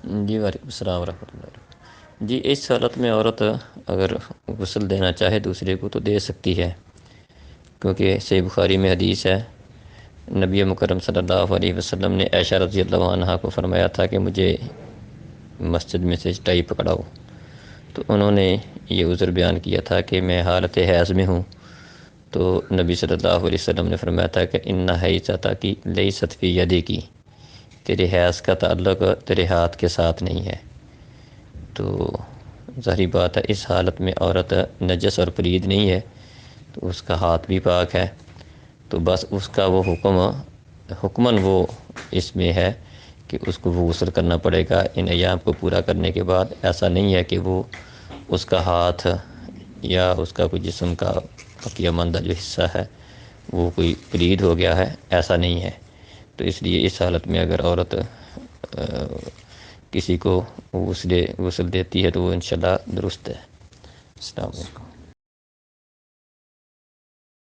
جی وعلیکم السلام ورحمۃ اللہ۔ جی اس حالت میں عورت اگر غسل دینا چاہے دوسرے کو تو دے سکتی ہے، کیونکہ صحیح بخاری میں حدیث ہے، نبی مکرم صلی اللہ علیہ وسلم نے عائشہ رضی اللہ عنہا کو فرمایا تھا کہ مجھے مسجد میں سے چٹائی پکڑاؤ، تو انہوں نے یہ عذر بیان کیا تھا کہ میں حالت حیض میں ہوں، تو نبی صلی اللہ علیہ وسلم نے فرمایا تھا کہ ان حیضہ کی لیست فی یدکی، تیرے حیض کا تعلق تیرے ہاتھ کے ساتھ نہیں ہے۔ تو ظاہری بات ہے اس حالت میں عورت نجس اور پلید نہیں ہے، تو اس کا ہاتھ بھی پاک ہے، تو بس اس کا وہ حکماً وہ اس میں ہے کہ اس کو وہ غسل کرنا پڑے گا ان ایام کو پورا کرنے کے بعد۔ ایسا نہیں ہے کہ وہ اس کا ہاتھ یا اس کا کوئی جسم کا بقیہ ماندہ جو حصہ ہے وہ کوئی پلید ہو گیا ہے، ایسا نہیں ہے۔ تو اس لیے اس حالت میں اگر عورت کسی کو غسل دیتی ہے تو وہ انشاءاللہ درست ہے۔ السلام علیکم۔